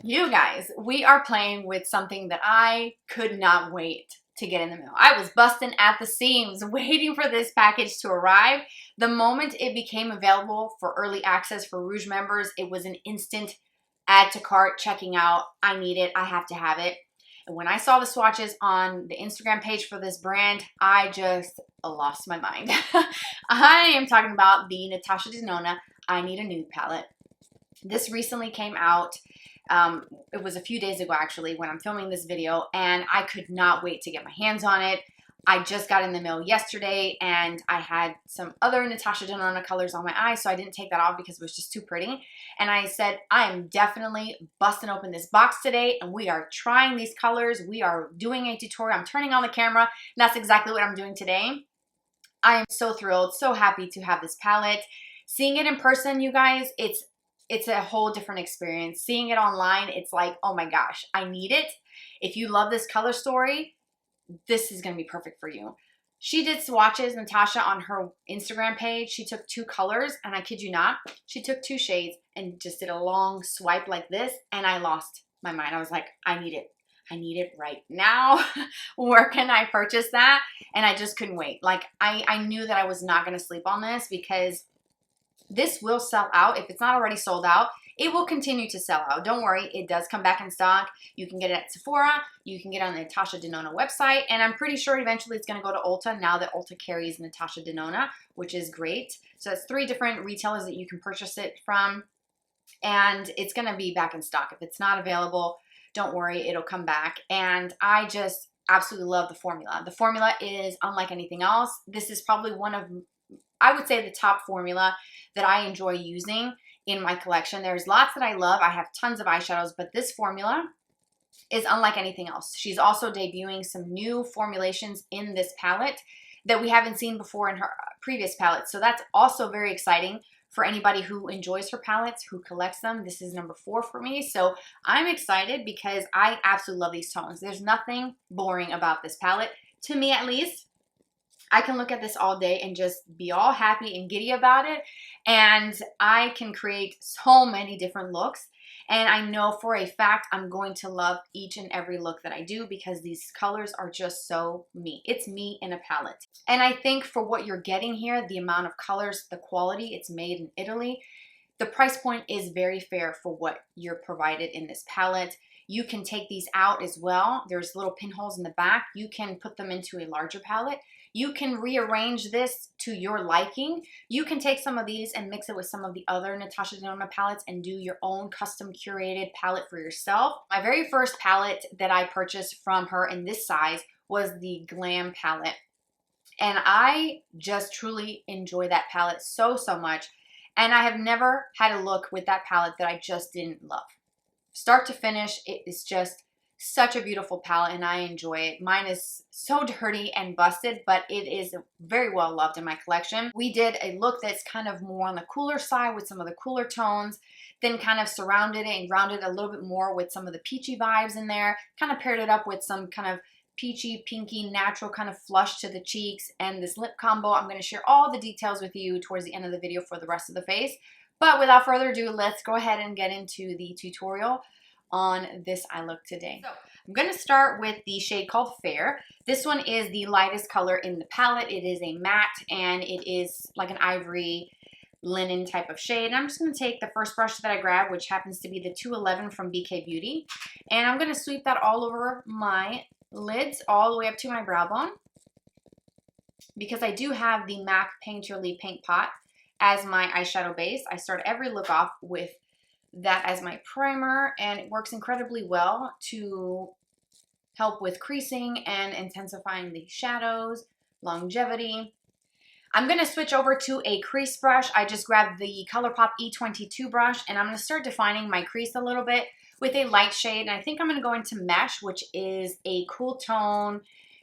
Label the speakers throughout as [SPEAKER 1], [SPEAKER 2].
[SPEAKER 1] You guys, we are playing with something that I could not wait to get in the mail. I was busting at the seams waiting for this package to arrive. The moment it became available for early access for Rouge members, it was an instant add to cart, checking out. I need it. I have to have it. And when I saw the swatches on the Instagram page for this brand, I just lost my mind. I am talking about the Natasha Denona I Need a Nude palette. This recently came out. It was a few days ago actually when I'm filming this video, and I could not wait to get my hands on it. I just got in the mail yesterday, and I had some other Natasha Denona colors on my eyes, so I didn't take that off because it was just too pretty. And I said, I am definitely busting open this box today, and we are trying these colors. We are doing a tutorial. I'm turning on the camera, and that's exactly what I'm doing today. I am so thrilled, so happy to have this palette. Seeing it in person, you guys, it's a whole different experience. Seeing it online, it's like, oh my gosh, I need it. If you love this color story, this is gonna be perfect for you. She did swatches, Natasha, on her Instagram page. She took 2 colors, and I kid you not, she took 2 shades and just did a long swipe like this, and I lost my mind. I was like, I need it. I need it right now. Where can I purchase that? And I just couldn't wait. Like, I knew that I was not gonna sleep on this because this will sell out. If it's not already sold out, it will continue to sell out. Don't worry, it does come back in stock. You can get it at Sephora. You can get it on the Natasha Denona website. And I'm pretty sure eventually it's going to go to Ulta now that Ulta carries Natasha Denona, which is great. So it's 3 different retailers that you can purchase it from. And it's going to be back in stock. If it's not available, don't worry, it'll come back. And I just absolutely love the formula. The formula is unlike anything else. This is probably one of, I would say, the top formula that I enjoy using in my collection. There's lots that I love. I have tons of eyeshadows, but this formula is unlike anything else. She's also debuting some new formulations in this palette that we haven't seen before in her previous palettes. So that's also very exciting for anybody who enjoys her palettes, who collects them. This is number 4 for me. So I'm excited because I absolutely love these tones. There's nothing boring about this palette, to me at least. I can look at this all day and just be all happy and giddy about it. And I can create so many different looks. And I know for a fact I'm going to love each and every look that I do because these colors are just so me. It's me in a palette. And I think for what you're getting here, the amount of colors, the quality, it's made in Italy, the price point is very fair for what you're provided in this palette. You can take these out as well. There's little pinholes in the back. You can put them into a larger palette. You can rearrange this to your liking. You can take some of these and mix it with some of the other Natasha Denona palettes and do your own custom curated palette for yourself. My very first palette that I purchased from her in this size was the Glam palette. And I just truly enjoy that palette so, so much. And I have never had a look with that palette that I just didn't love. Start to finish, it is just such a beautiful palette, and I enjoy it. Mine is so dirty and busted, but it is very well loved in my collection. We did a look that's kind of more on the cooler side with some of the cooler tones, then kind of surrounded it and rounded a little bit more with some of the peachy vibes in there, kind of paired it up with some kind of peachy, pinky, natural kind of flush to the cheeks and this lip combo. I'm going to share all the details with you towards the end of the video for the rest of the face. But without further ado, let's go ahead and get into the tutorial on this eye look today. So I'm going to start with the shade called Fair. This one is the lightest color in the palette. It is a matte and it is like an ivory linen type of shade. And I'm just going to take the first brush that I grabbed, which happens to be the 211 from BK Beauty, and I'm going to sweep that all over my lids all the way up to my brow bone because I do have the MAC Paint Your Leave Paint Pot as my eyeshadow base. I start every look off with that as my primer, and it works incredibly well to help with creasing and intensifying the shadows, longevity. I'm going to switch over to a crease brush. I just grabbed the ColourPop E22 brush, and I'm going to start defining my crease a little bit with a light shade. And I think I'm going to go into Mesh, which is a cool tone,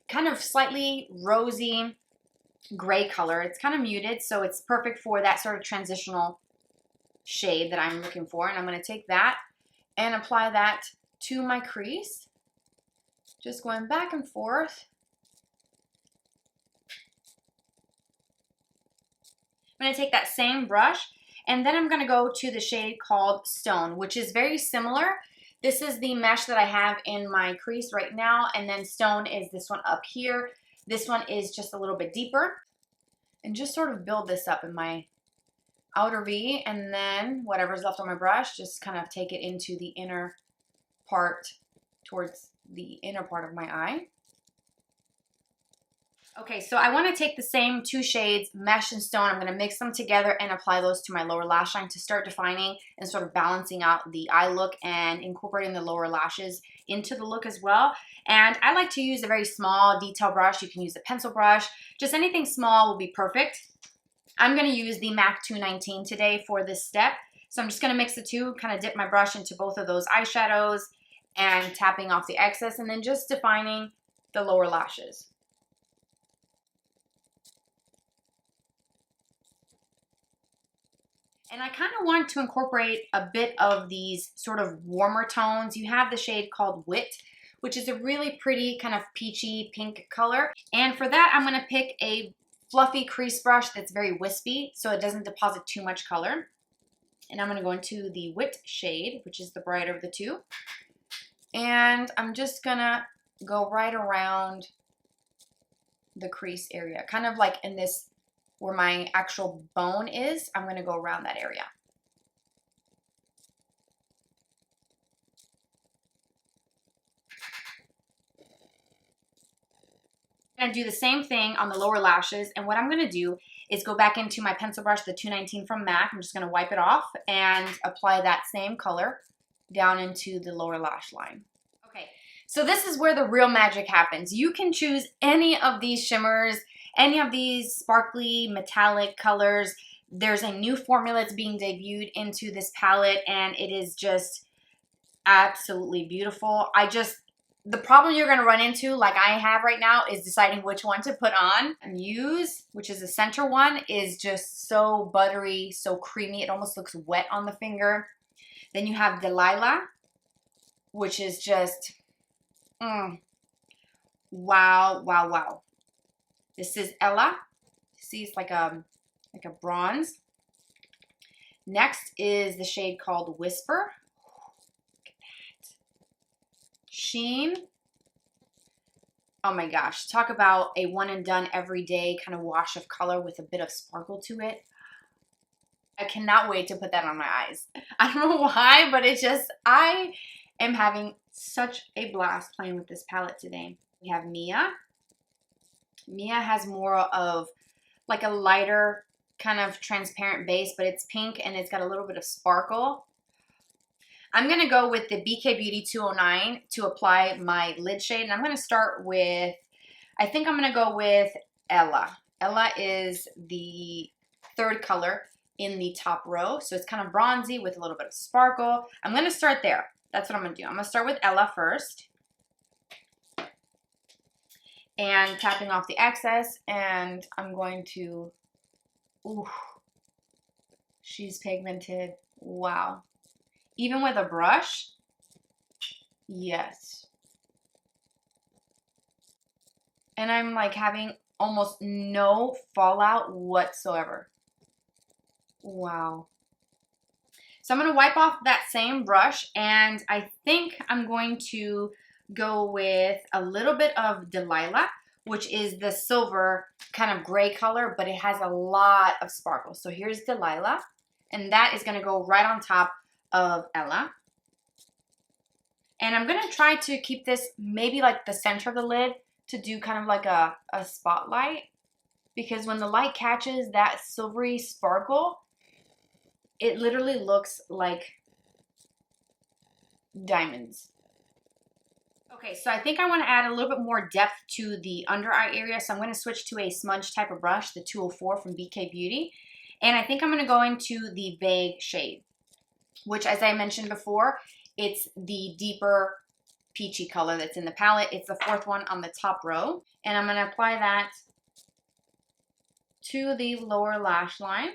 [SPEAKER 1] kind of slightly rosy gray color. It's kind of muted, so it's perfect for that sort of transitional shade that I'm looking for. And I'm going to take that and apply that to my crease, just going back and forth. I'm going to take that same brush, and then I'm going to go to the shade called Stone, which is very similar This is the mesh that I have in my crease right now, and then stone is this one up here. This one is just a little bit deeper, and just sort of build this up in my outer V, and then whatever's left on my brush, just kind of take it into the inner part, towards the inner part of my eye. Okay, so I want to take the same two shades, Mesh and Stone. I'm going to mix them together and apply those to my lower lash line to start defining and sort of balancing out the eye look and incorporating the lower lashes into the look as well. And I like to use a very small detail brush. You can use a pencil brush. Just anything small will be perfect. I'm going to use the MAC 219 today for this step. So I'm just going to mix the two, kind of dip my brush into both of those eyeshadows and tapping off the excess, and then just defining the lower lashes. And I kind of want to incorporate a bit of these sort of warmer tones. You have the shade called Wit, which is a really pretty kind of peachy pink color. And for that, I'm going to pick a fluffy crease brush that's very wispy, so it doesn't deposit too much color. And I'm going to go into the Wit shade, which is the brighter of the two. And I'm just going to go right around the crease area, kind of like in this, where my actual bone is. I'm going to go around that area. I'm going to do the same thing on the lower lashes, and what I'm going to do is go back into my pencil brush, the 219 from MAC. I'm just going to wipe it off and apply that same color down into the lower lash line. Okay, so this is where the real magic happens. You can choose any of these shimmers, any of these sparkly metallic colors. There's a new formula that's being debuted into this palette, and it is just absolutely beautiful. The problem you're going to run into, like I have right now, is deciding which one to put on. Muse, which is the center one, is just so buttery, so creamy. It almost looks wet on the finger. Then you have Delilah, which is just, wow, wow, wow. This is Ella. See, it's like a bronze. Next is the shade called Whisper. Look at that. Sheen. Oh my gosh, talk about a one and done everyday kind of wash of color with a bit of sparkle to it. I cannot wait to put that on my eyes. I don't know why, but it's just, I am having such a blast playing with this palette today. We have Mia. Mia has more of like a lighter kind of transparent base, but it's pink and it's got a little bit of sparkle. I'm going to go with the BK Beauty 209 to apply my lid shade. And I'm going to start with, I think I'm going to go with Ella. Ella is the third color in the top row. So it's kind of bronzy with a little bit of sparkle. I'm going to start there. That's what I'm going to do. I'm going to start with Ella first. And tapping off the excess, and I'm going to, ooh, she's pigmented, wow. Even with a brush, yes. And I'm like having almost no fallout whatsoever. Wow. So I'm going to wipe off that same brush, and I think I'm going to go with a little bit of Delilah, which is the silver kind of gray color, but it has a lot of sparkle. So here's Delilah, and that is going to go right on top of Ella. And I'm going to try to keep this maybe like the center of the lid to do kind of like a spotlight, because when the light catches that silvery sparkle, it literally looks like diamonds. Okay, so I think I want to add a little bit more depth to the under eye area, so I'm going to switch to a smudge type of brush, the 204 from BK Beauty. And I think I'm going to go into the Vague shade, which, as I mentioned before, it's the deeper peachy color that's in the palette. It's the fourth one on the top row. And I'm going to apply that to the lower lash line.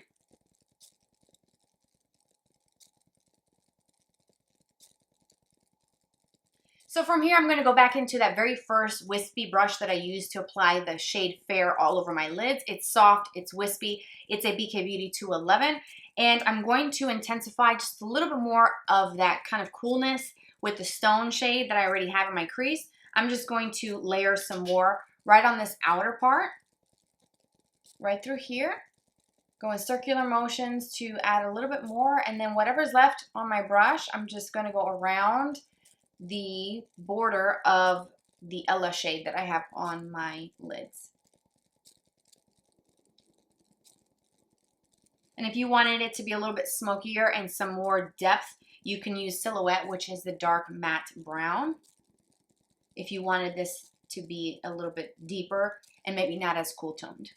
[SPEAKER 1] So from here, I'm going to go back into that very first wispy brush that I used to apply the shade Fair all over my lids. It's soft, it's wispy, it's a BK Beauty 211, and I'm going to intensify just a little bit more of that kind of coolness with the stone shade that I already have in my crease, I'm just going to layer some more right on this outer part, right through here. Go in circular motions to add a little bit more, and then whatever's left on my brush, I'm just going to go around the border of the Ella shade that I have on my lids. And if you wanted it to be a little bit smokier and some more depth, you can use Silhouette, which is the dark matte brown. If you wanted this to be a little bit deeper and maybe not as cool toned.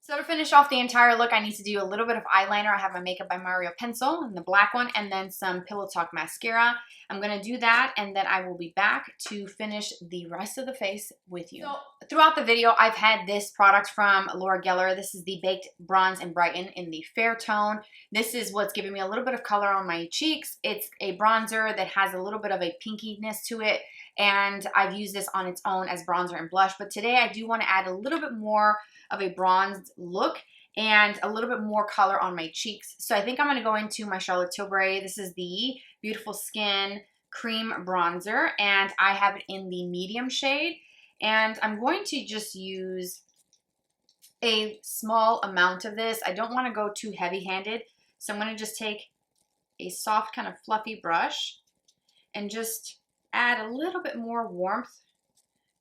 [SPEAKER 1] So to finish off the entire look, I need to do a little bit of eyeliner. I have my Makeup by Mario pencil and the black one, and then some Pillow Talk mascara. I'm going to do that, and then I will be back to finish the rest of the face with you. So throughout the video, I've had this product from Laura Geller. This is the Baked Bronze and Brighten in the fair tone. This is what's giving me a little bit of color on my cheeks. It's a bronzer that has a little bit of a pinkiness to it, and I've used this on its own as bronzer and blush. But today I do want to add a little bit more of a bronzed look and a little bit more color on my cheeks. So I think I'm going to go into my Charlotte Tilbury. This is the Beautiful Skin Cream Bronzer, and I have it in the medium shade. And I'm going to just use a small amount of this. I don't want to go too heavy-handed, so I'm going to just take a soft kind of fluffy brush and just add a little bit more warmth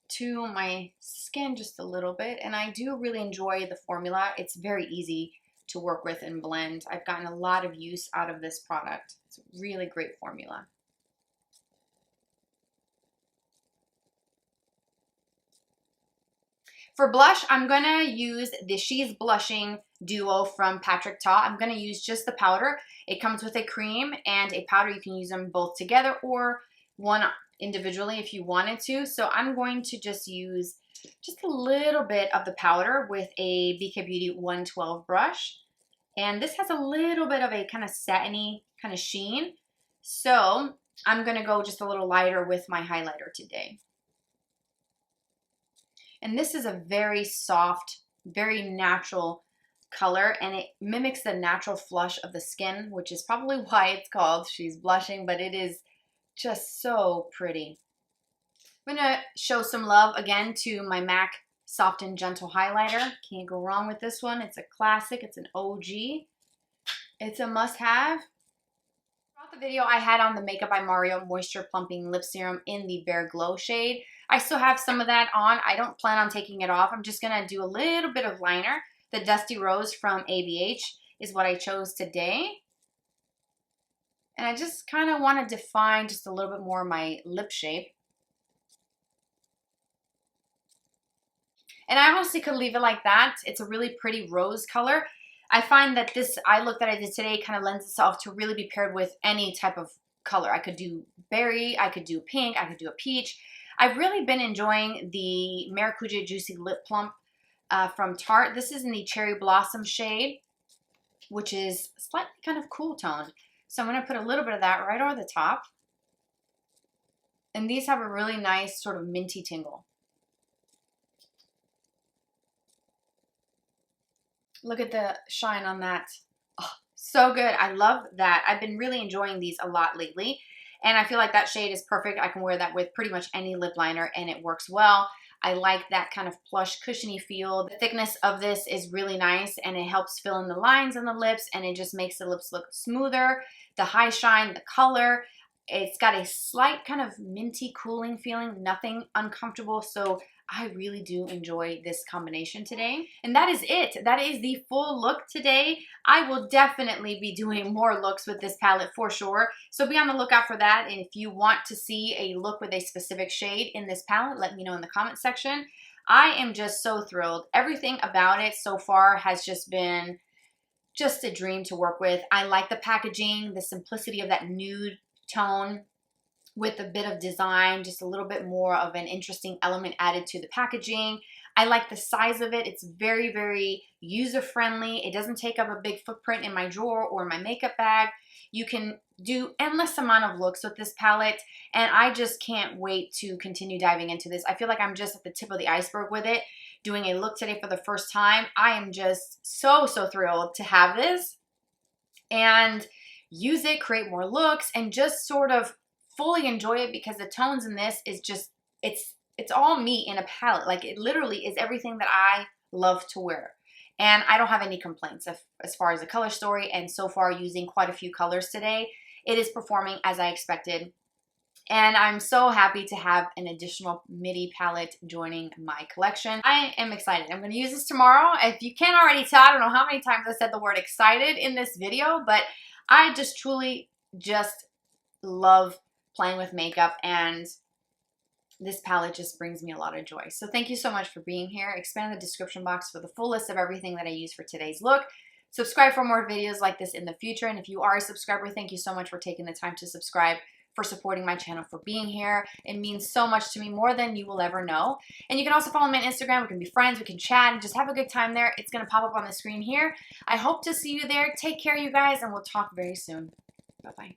[SPEAKER 1] to my skin, just a little bit. And I do really enjoy the formula. It's very easy to work with and blend. I've gotten a lot of use out of this product. It's a really great formula. For blush, I'm gonna use the She's Blushing Duo from Patrick Ta. I'm gonna use just the powder. It comes with a cream and a powder. You can use them both together or one individually if you wanted to. So I'm going to just use just a little bit of the powder with a BK Beauty 112 brush. And this has a little bit of a kind of satiny kind of sheen. So I'm going to go just a little lighter with my highlighter today. And this is a very soft, very natural color, and it mimics the natural flush of the skin, which is probably why it's called She's Blushing, but it is just so pretty. I'm gonna show some love again to my MAC Soft and Gentle Highlighter. Can't go wrong with this one. It's a classic, it's an OG. It's a must-have. Throughout the video, I had on the Makeup by Mario Moisture Plumping Lip Serum in the Bare Glow shade. I still have some of that on. I don't plan on taking it off. I'm just gonna do a little bit of liner. The Dusty Rose from ABH is what I chose today. And I just kind of want to define just a little bit more my lip shape. And I honestly could leave it like that. It's a really pretty rose color. I find that this eye look that I did today kind of lends itself to really be paired with any type of color. I could do berry, I could do pink, I could do a peach. I've really been enjoying the Maracuja Juicy Lip Plump from Tarte. This is in the Cherry Blossom shade, which is slightly kind of cool toned. So I'm going to put a little bit of that right over the top. And these have a really nice sort of minty tingle. Look at the shine on that. Oh, so good. I love that. I've been really enjoying these a lot lately. And I feel like that shade is perfect. I can wear that with pretty much any lip liner and it works well. I like that kind of plush, cushiony feel. The thickness of this is really nice and it helps fill in the lines on the lips and it just makes the lips look smoother. The high shine, the color, it's got a slight kind of minty cooling feeling, nothing uncomfortable. So I really do enjoy this combination today. And that is it. That is the full look today. I will definitely be doing more looks with this palette for sure. So be on the lookout for that. And if you want to see a look with a specific shade in this palette, let me know in the comment section. I am just so thrilled. Everything about it so far has just been just a dream to work with. I like the packaging, the simplicity of that nude tone with a bit of design, just a little bit more of an interesting element added to the packaging. I like the size of it. It's very, very user-friendly. It doesn't take up a big footprint in my drawer or my makeup bag. You can do endless amount of looks with this palette, and I just can't wait to continue diving into this. I feel like I'm just at the tip of the iceberg with it, doing a look today for the first time. I am just so thrilled to have this and use it, create more looks, and just sort of fully enjoy it because the tones in this is just, it's all me in a palette. Like it literally is everything that I love to wear. And I don't have any complaints as far as the color story, and so far using quite a few colors today, it is performing as I expected. And I'm so happy to have an additional midi palette joining my collection. I am excited. I'm going to use this tomorrow. If you can't already tell, I don't know how many times I said the word excited in this video, but I just truly just love playing with makeup, and this palette just brings me a lot of joy. So thank you so much for being here. Expand the description box for the full list of everything that I use for today's look. Subscribe for more videos like this in the future. And if you are a subscriber, thank you so much for taking the time to subscribe, for supporting my channel, for being here. It means so much to me, more than you will ever know. And you can also follow me on Instagram. We can be friends, we can chat, and just have a good time there. It's going to pop up on the screen here. I hope to see you there. Take care, you guys, and we'll talk very soon. Bye-bye.